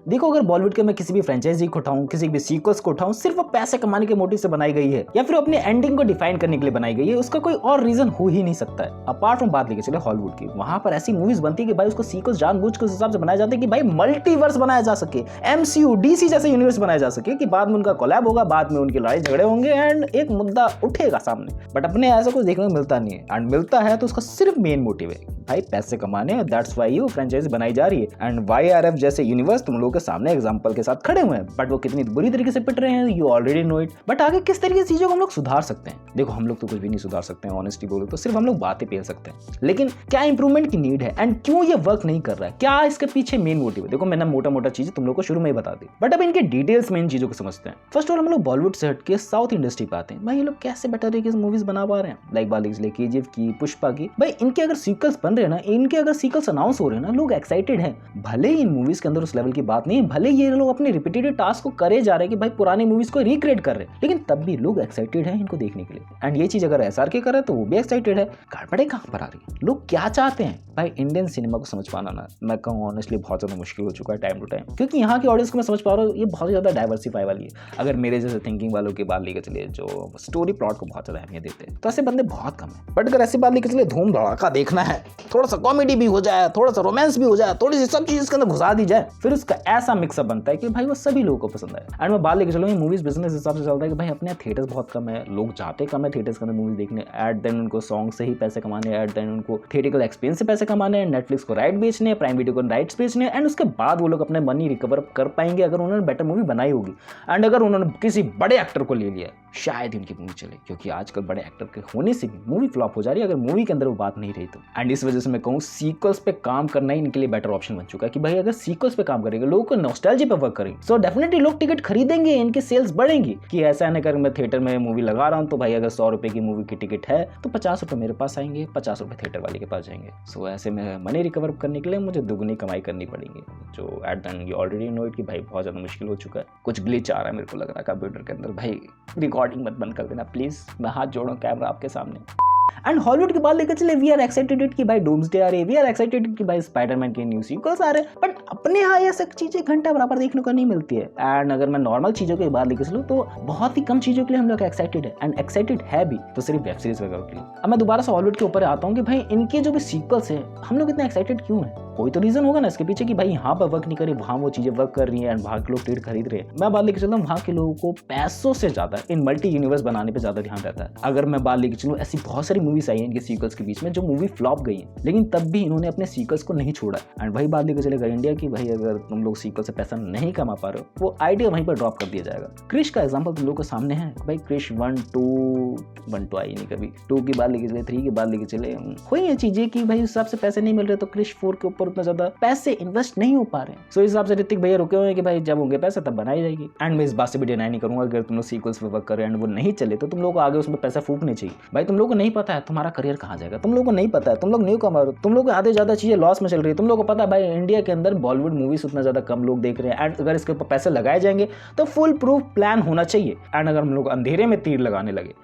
देखो अगर बॉलीवुड के मैं किसी भी फ्रेंचाइजी को उठाऊं, किसी भी सीक्वल्स को उठाऊं, सिर्फ वो पैसे कमाने के मोटिव से बनाई गई है या फिर अपने एंडिंग को डिफाइन करने के लिए बनाई गई है, उसका कोई और रीजन हो ही नहीं सकता है। अपार्ट फ्रॉम बात लेके चले हॉलीवुड की, वहां पर ऐसी मूवीज बनती है कि भाई उसको सीक्वल्स जानबूझ के उस हिसाब से बनाए जाते हैं कि भाई मल्टीवर्स बनाया जा सके, एमसीयू डीसी जैसे यूनिवर्स बनाया जा सके कि बाद में उनका कोलैब होगा, बाद में उनकी लड़ाई झगड़े होंगे एंड एक मुद्दा उठेगा सामने। बट अपने ऐसा कुछ देखने को मिलता नहीं है, एंड मिलता है तो उसका सिर्फ मेन मोटिव है भाई पैसे कमाने, दैट्स व्हाई वो फ्रेंचाइजी बनाई जा रही है। एंड वाईआरएफ जैसे यूनिवर्स तुम लोगों के सामने एग्जांपल के साथ खड़े हुए हैं, बट वो कितनी बुरी तरीके से पिट रहे हैं, you already know it. But आगे किस तरीके की चीजों को हम लोग सुधार सकते हैं? देखो हम लोग तो कुछ भी नहीं सुधार सकते हैं, ऑनेस्टली बोलो तो सिर्फ हम लोग बातें पेल सकते हैं, लेकिन क्या इंप्रूवमेंट की नीड है एंड क्यों ये वर्क नहीं कर रहा है, क्या इसके पीछे मेन मोटिव है? देखो मैंने मोटा मोटा चीजें तुम लोग को शुरू में ही बता दी, बट अब इनके डिटेल्स में इन चीजों को समझते हैं। फर्स्ट ऑफ ऑल हम लोग बॉलीवुड से हटके साउथ इंडस्ट्री पे आते हैं। भाई ये लोग कैसे बेटर तरीके से मूवीज बना पा रहे हैं, लाइक बालिक केजीएफ की, पुष्पा की। भाई इनके अगर सीक्वल्स बन रहे हैं ना, इनके अगर सीक्वल्स अनाउंस हो रहे हैं ना, लोग एक्साइटेड हैं। भले ही इन मूवीज के अंदर उस लेवल की बात नहीं है, भले ये लोग अपने रिपीटेड टास्क को करे जा रहे हैं कि भाई पुरानी मूवीज को रिक्रिएट कर रहे हैं, लेकिन तब भी लोग एक्साइटेड हैं इनको देखने के लिए। एंड ये चीज अगर एसआरके कर रहा है तो वो भी एक्साइटेड है। गड़बड़े कहां पर आ रही है, लोग क्या चाहते हैं? भाई इंडियन सिनेमा को समझ पाना ना, मैं कहूँ ऑनेस्टली बहुत ज्यादा मुश्किल हो चुका है टाइम टू टाइम, क्योंकि यहाँ की ऑडियंस को मैं समझ पा रहा हूँ ये बहुत ज्यादा डाइवर्सिफाई वाली है। अगर मेरे जैसे थिंकिंग वालों की बात लेकर चलिए जो स्टोरी प्लॉट को बहुत ज्यादा अहमियत देते हैं, तो ऐसे बंदे बहुत कम है। बट अगर ऐसी बात लेकर चलिए धूम धड़ाका देखना है, थोड़ा सा कॉमेडी भी हो जाए, थोड़ा सा रोमांस भी हो जाए, थोड़ी सी सब चीज इसके अंदर घुसा दी जाए, फिर उसका ऐसा मिक्सअप बनता है कि भाई वो सभी लोगों को पसंद आए। एंड मैं बात लेकर चलूँ मूवीज बिजनेस हिसाब से चलता है कि भाई अपने थिएटर्स बहुत कम है, लोग जाते कम है थिएटर्स के अंदर मूवीज देखने। एट देन उनको सॉन्ग से ही पैसे कमाने, एट देन उनको थिएटिकल एक्सपीरियंस से पैसे कमाने, नेटफ्लिक्स को राइट बेचने, प्राइम वीडियो को राइट्स बेचने, एंड उसके बाद वो लोग अपने मनी रिकवर कर पाएंगे अगर उन्होंने बेटर मूवी बनाई होगी। एंड अगर उन्होंने किसी बड़े एक्टर को ले लिया शायद उनकी मूवी चले, क्योंकि आजकल बड़े एक्टर के होने से भी मूवी फ्लॉप हो जा रही है अगर मूवी के अंदर वो बात नहीं रही तो। एंड इस वजह से मैं कहूँ सीक्वल्स पे काम करना ही इनके लिए बेटर ऑप्शन बन चुका है कि भाई अगर सीक्वल्स पे काम करेंगे, लोगों को नॉस्टैल्जी पे वर्क करेंगे, सो डेफिनेटली लोग टिकट खरीदेंगे, इनकी सेल्स बढ़ेंगी। कि ऐसा नहीं कर मैं थिएटर में मूवी लगा रहा हूँ तो भाई अगर 100 रुपए की मूवी की टिकट है तो 50 रुपए मेरे पास आएंगे, 50 रुपए थिएटर वाले के पास जाएंगे। सो ऐसे में मनी रिकवर करने के लिए मुझे दुगनी कमाई करनी पड़ेगी, जो at the end you already know it कि भाई बहुत ज्यादा मुश्किल हो चुका है। कुछ ग्लिच आ रहा है मेरे को लग रहा है कंप्यूटर के अंदर, भाई रिकॉर्डिंग मत बंद कर देना प्लीज, मैं हाथ जोड़ूं कैमरा आपके सामने। एंड हॉलीवुड की बात लेकर चले, वी आर एक्साइटेड कि भाई डूम्सडे आ रही है, वी आर एक्साइटेड कि भाई स्पाइडरमैन के न्यू सीक्वल्स आ रहे हैं, बट अपने यहाँ ये सब चीजें घंटा बराबर देखने को नहीं मिलती है। एंड अगर मैं नॉर्मल चीजों की बात लेकर चलूँ तो बहुत ही कम चीजों के लिए हम लोग एक्साइटेड है, एंड एक्साइटेड है भी तो सिर्फ वेब सीरीज वगैरह के लिए। अब मैं दोबारा से हॉलीवुड के ऊपर आता हूँ कि भाई इनके जो भी सीक्वल्स है हम लोग इतने एक्साइटेड क्यों है? कोई तो रीजन होगा ना इसके पीछे कि भाई यहाँ पर वर्क नहीं करे, वहाँ वो चीजें वर्क कर रही है एंड वहाँ के लोग टिकट खरीद रहे हैं। मैं बात लेकर चलता हूँ वहाँ के लोगों को पैसों से ज्यादा इन मल्टी यूनिवर्स बनाने पे ज्यादा ध्यान रहता है। अगर मैं बात लेकर चलूँ ऐसी बहुत सारी मूवीज आई है इनके सीक्वल्स के बीच में जो मूवी फ्लॉप गई है, लेकिन तब भी इन्होंने अपने सीक्वल्स को नहीं छोड़ा। एंड भाई बात लेकर चलेगा इंडिया की, भाई अगर तुम लोग सीक्वल से पैसा नहीं कमा पा रहे हो वो आइडिया वहीं पर ड्रॉप कर दिया जाएगा। क्रिश का एग्जाम्पल तुम लोग के सामने है, भाई क्रिश 1 2 आई नहीं, कभी 2 की बात लेके चले, 3 की बात लेके चले, हुई ये चीजें कि भाई उस हिसाब से पैसे नहीं मिल रहे तो क्रिश 4 के ऊपर उतना ज्यादा पैसे इन्वेस्ट नहीं हो पा रहे। सो इस हिसाब से ऋतिक भैया रुके हुए हैं कि भाई जब होंगे पैसे तब बनाई जाएगी। एंड मैं इस बात से भी डिनाई नहीं करूंगा अगर तुम लोग सीक्वल्स पे वर्क कर रहे हैं एंड वो नहीं चले तो तुम लोग को आगे उसमें पैसा फूकने चाहिए। भाई तुम लोग को नहीं पता है तुम्हारा करियर कहाँ जाएगा, तुम लोग को नहीं पता है, तुम लोग न्यू कमर, तुम लोग आधे ज्यादा चीजें लॉस में चल रही है। तुम लोग को पता है भाई इंडिया के अंदर बॉलीवुड मूवीज उतना ज्यादा कम लोग देख रहे हैं, एंड अगर इसके ऊपर पैसे लगाए जाएंगे तो फुल प्रूफ प्लान होना चाहिए। एंड अगर हम लोग अंधेरे में तीर लगाने लगे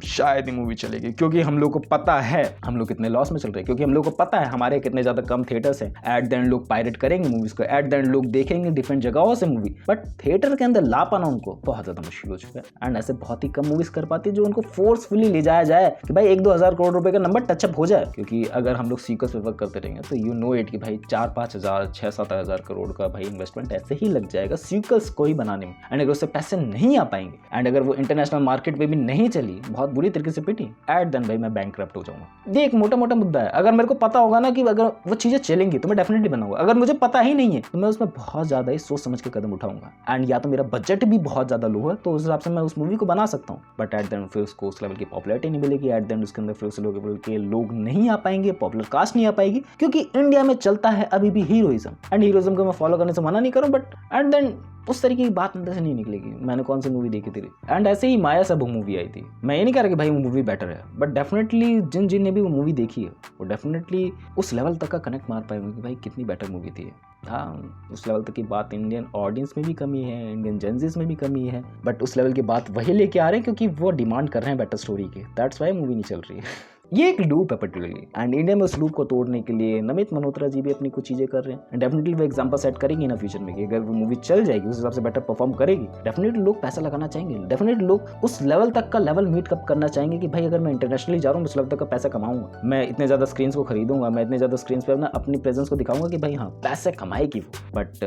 शायद ही मूवी चलेगी, क्योंकि हम लोग को पता है हम लोग कितने लॉस में चल रहे हैं, क्योंकि हम लोग को पता है हमारे कितने ज्यादा कम थिएटर्स हैं। एट द एंड लोग पायरेट करेंगे मूवीज को, एट द एंड लोग देखेंगे डिफरेंट जगहों से मूवी, बट थिएटर के अंदर ला पाना उनको बहुत ज्यादा मुश्किल हो चुका है। एंड ऐसे बहुत ही कम मूवीज कर पाती है जो उनको फोर्सफुली ले जाया जाए कि भाई 1-2 हज़ार करोड़ रुपए का नंबर टचअप हो जाए। क्योंकि अगर हम लोग सीक्वल्स पे वर्क करते रहेंगे तो यू नो इट कि भाई 4-5 हज़ार 6-7 हज़ार करोड़ का भाई इन्वेस्टमेंट ऐसे ही लग जाएगा सीक्वल्स को ही बनाने में। एंड अगर उससे पैसे नहीं आ पाएंगे एंड अगर वो इंटरनेशनल मार्केट पे भी नहीं चली, बहुत बुरी तरीके से पिटी, एट देन भाई मैं बैंकक्रप्ट हो जाऊंगा। ये एक मोटा मोटा मुद्दा है। अगर मेरे को पता होगा ना कि अगर वो चीजें चलेंगी तो मैं डेफिनेटली बनाऊंगा, अगर मुझे पता ही नहीं है तो मैं उसमें बहुत ज्यादा ही सोच समझ के कदम उठाऊंगा। एंड या तो मेरा बजट भी बहुत ज्यादा लो है तो उस हिसाब से मैं उस मूवी को बना सकता हूँ, बट एट देन फिर उसको उस लेवल की पॉपुलैरिटी नहीं मिलेगी, एट देन उसके अंदर फिर उस लेवल के लोग नहीं आ पाएंगे, पॉपुलर कास्ट नहीं आ पाएगी, क्योंकि इंडिया में चलता है अभी भी हीरोइज्म। एंड हीरोइज्म को मैं फॉलो करने से मना नहीं करूँ, बट एट देन उस तरीके की बात अंदर से नहीं निकलेगी। मैंने कौन सी मूवी देखी थी, एंड ऐसे ही माया सबू मूवी आई थी। मैं ये नहीं कह रहा कि भाई वो मूवी बेटर है, बट डेफिनेटली जिन ने भी वो मूवी देखी है वो डेफिनेटली उस लेवल तक का कनेक्ट मार पाएंगे कि भाई कितनी बेटर मूवी थी। हाँ, उस लेवल तक की बात इंडियन ऑडियंस में भी कमी है, इंडियन जेंजीज में भी कमी है, बट उस लेवल की बात वही लेके आ रहे हैं क्योंकि वो डिमांड कर रहे हैं बेटर स्टोरी के, दैट्स वाई मूवी नहीं चल रही है। ये एक लूप है पर्टिकुलरली, एंड इंडिया में उस लूप को तोड़ने के लिए नमित मल्होत्रा जी भी अपनी कुछ चीजें कर रहे हैं, एंड डेफिनेटली वो एग्जांपल सेट करेंगी ना फ्यूचर में कि अगर वो मूवी चल जाएगी उस हिसाब से बेटर परफॉर्म करेगी, डेफिनेटली लोग पैसा लगाना चाहेंगे, डेफिनेटली लोग उस लेवल तक का लेवल मीट कप करना चाहेंगे कि भाई अगर मैं इंटरनेशनली जा रहा हूँ उस लेवल तक का पैसा कमाऊंगा, मैं इतने ज्यादा स्क्रीन को खरीदूंगा, मैं इतने ज्यादा स्क्रीन पे अपनी प्रेजेंस को दिखाऊंगा कि भाई हाँ पैसे कमाएगी वो, बट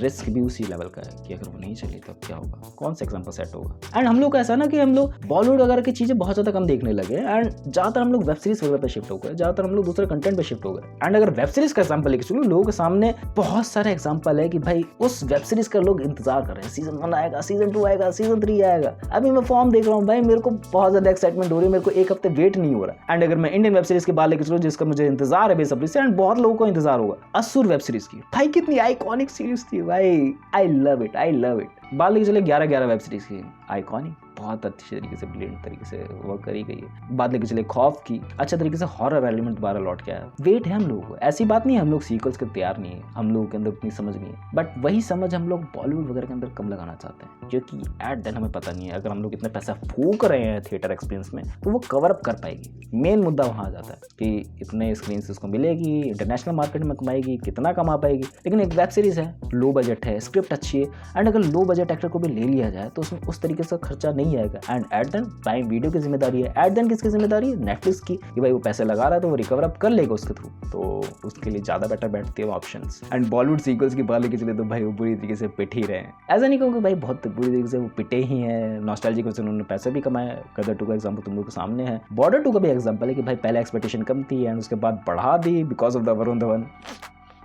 रिस्क भी उसी लेवल का है कि अगर वो नहीं चली तो क्या होगा, कौन सा एग्जांपल सेट होगा। एंड हम लोग का ऐसा ना कि हम लोग बॉलीवुड वगैरह की चीजें बहुत ज्यादा कम देखने लगे, एंड ज्यादातर हम लोग वेब सीरीज वगैरह पे शिफ्ट हो गए, ज्यादातर हम लोग दूसरे कंटेंट पे शिफ्ट हो गए। एंड अगर वेब सीरीज का एग्जांपल लेके चलो, लोगों के सामने बहुत सारे एग्जांपल है कि भाई उस वेब सीरीज का लोग इंतजार कर रहे हैं, सीजन 1 आएगा, सीजन 2 आएगा, सीजन 3 आएगा। अभी मैं फॉर्म देख रहा हूँ भाई, मेरे को बहुत ज्यादा एक्साइटमेंट हो रही है, मेरे को एक हफ्ते वेट नहीं हो रहा। एंड अगर मैं इंडियन वेब सीरीज की बात लेके चलो जिसका मुझे इंतजार है बेसब्री से, एंड बहुत लोगों को इंतजार होगा, असुर वेब सीरीज की, भाई कितनी आइकॉनिक सीरीज थी भाई, I love it, I love it. बात लेके चले 11 वेब सीरीज की, आइकॉनिक, बहुत अच्छी तरीके से ब्रिलियंट तरीके से वर्क करी गई है। बात लेके चले खौफ की, अच्छा तरीके से हॉरर एलिमेंट दोबारा लौट के आया। वेट है हम लोगों को, ऐसी बात नहीं है हम लोग सीक्वल्स के तैयार नहीं है, हम लोगों के अंदर उतनी समझ नहीं है, बट वही समझ हम लोग बॉलीवुड वगैरह के अंदर कम लगाना चाहते हैं, क्योंकि एट देन हमें पता नहीं है अगर हम लोग इतना पैसा फूक रहे हैं थिएटर एक्सपीरियंस में तो वो कवर अप कर पाएगी। मेन मुद्दा वहाँ आ जाता है कि इतने स्क्रीन से उसको मिलेगी, इंटरनेशनल मार्केट में कमाएगी, कितना कमा पाएगी। लेकिन एक वेब सीरीज है, लो बजट है, स्क्रिप्ट अच्छी है, एंड अगर लो बजट एक्टर को भी ले लिया जाए तो उसमें उस तरीके से खर्चा नहीं आएगा। And at then Prime Video की जिम्मेदारी है, एट देन किसकी जिम्मेदारी है, नेटफ्लिक्स की, कि भाई वो पैसे लगा रहा है तो वो रिकवर अप कर लेगा उसके थ्रू, तो उसके लिए ज्यादा बेटर बैठते हैं ऑप्शंस। एंड बॉलीवुड सीक्वल्स की बात लेके चले तो भाई वो बुरी तरीके से पिट ही रहे हैं, ऐसा नहीं कहूँगा भाई बहुत बुरी तरीके से वो पिटे ही हैं, नॉस्टैल्जिक वजह से उन्होंने पैसे भी कमाए। गदर 2 का एग्जांपल तुम लोग के सामने है, बॉर्डर 2 का भी एग्जांपल है कि भाई पहले एक्सपेक्टेशन कम थी एंड उसके बाद बढ़ा दी because of the Varun Dhawan.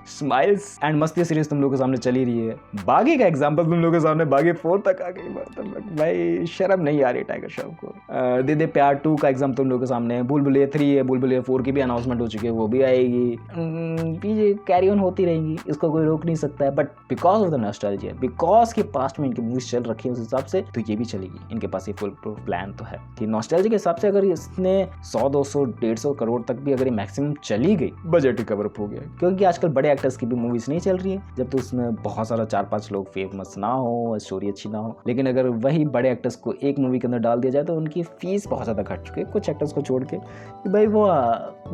Smiles and मस्ती सीरीज तुम लोग के सामने चली रही है। बागी का एग्जांपल तुम लोग के सामने, बागी 4 तक आ गई, मतलब भाई शर्म नहीं आ रही टाइगर श्रॉफ को। दे दे प्यार 2 का एग्जांपल तुम लोग के सामने है। बुलबुलिया 3 है, बुलबुलिया 4 की भी अनाउंसमेंट हो चुकी है, वो भी आएगी, पीछे कैरी ऑन होती रहेंगी, इसको कोई रोक नहीं सकता है। But because of the nostalgia, because के पास्ट में इनकी मूवीज चल रखी है उस हिसाब से, तो ये भी चलेगी। इनके पास ये फुल प्रूफ प्लान तो है कि नॉस्टैल्जिया के हिसाब से अगर इसने 100, 200, 150 करोड़ तक भी अगर मैक्सिमम चली गई, बजट रिकवर अप हो गया। क्योंकि आजकल बड़े एक्टर्स की भी मूवीज नहीं चल रही है, जब तो उसमें बहुत सारा 4-5 लोग फेमस ना हो, स्टोरी अच्छी ना हो। लेकिन अगर वही बड़े एक्टर्स को एक मूवी के अंदर डाल दिया जाए तो उनकी फीस बहुत ज़्यादा घट चुकी है, कुछ एक्टर्स को छोड़ के, कि भाई वो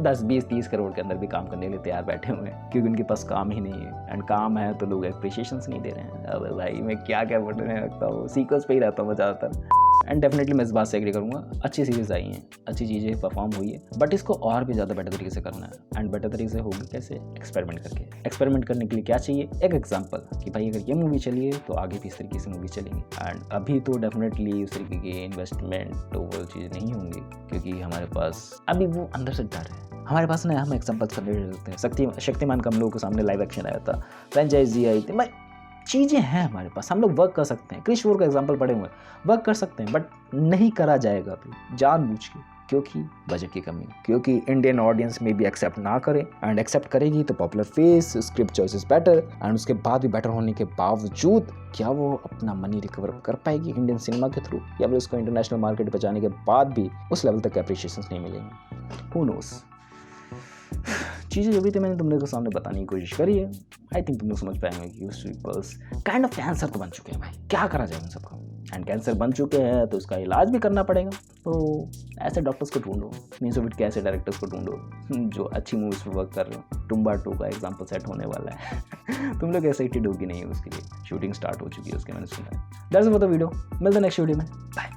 10, 20, 30 करोड़ के अंदर भी काम करने के लिए तैयार बैठे हुए हैं, क्योंकि उनके पास काम ही नहीं है। एंड काम है तो लोग एप्रिशिएशन नहीं दे रहे हैं। अब भाई मैं क्या बोलने लगता हूँ, सीक्वल्स पे ही रहता हूँ मैं ज़्यादातर। एंड डेफिनेटली मैं इस बात से एग्री करूँगा, अच्छी सीरीज आई हैं, अच्छी चीज़ें परफॉर्म हुई है, बट इसको और भी ज़्यादा बेटर तरीके से करना है। एंड बेटर तरीके से होगी कैसे, एक्सपेरिमेंट करके। एक्सपेरिमेंट करने के लिए क्या चाहिए, एक एग्जांपल कि भाई अगर ये मूवी चली है तो आगे भी इस तरीके से मूवी चलेंगी। एंड अभी तो डेफिनेटली उस तरीके की इन्वेस्टमेंट तो वो चीज़ नहीं होंगी, क्योंकि हमारे पास अभी वो अंदर से डर है। हमारे पास ना हम एग्जाम्पल्स करने सकते हैं, शक्तिमान का हम लोगों के सामने लाइव एक्शन आया था, फ्रेंचाइजी आई थी, चीज़ें हैं हमारे पास, हम लोग वर्क कर सकते हैं। क्रिश 4 का एग्जांपल पड़े हुए, वर्क कर सकते हैं, बट नहीं करा जाएगा अभी जानबूझ के, क्योंकि बजट की कमी, क्योंकि इंडियन ऑडियंस में भी एक्सेप्ट ना करे, एंड एक्सेप्ट करेगी तो popular face, script choices better, and उसके बाद भी बेटर होने के बावजूद क्या वो अपना मनी रिकवर कर पाएगी इंडियन सिनेमा के थ्रू, या फिर उसको इंटरनेशनल मार्केट पे जाने के बाद भी उस लेवल तक अप्रिशिएशन नहीं मिलेंगे। हू नोस। चीज़ें जो भी थी मैंने तुम लोगों के सामने बताने की कोशिश करी है। आई थिंक तुम लोग समझ पाएंगे कि उस पीपल्स काइंड ऑफ कैंसर तो बन चुके हैं भाई, क्या करा जाए उन सबका। एंड कैंसर बन चुके हैं तो उसका इलाज भी करना पड़ेगा, तो ऐसे डॉक्टर्स को ढूंढो, मीन्स ऑफ इट के ऐसे डायरेक्टर्स को ढूंढो जो अच्छी मूवीज पर वर्क कर रहे हो। टुम्बा 2 का एग्जाम्पल सेट होने वाला है तुम लोग एक्साइटेड हो कि नहीं, उसके लिए शूटिंग स्टार्ट हो चुकी है उसके, मैंने सुना है। That's it for the video, मिलते हैं नेक्स्ट वीडियो में, बाय।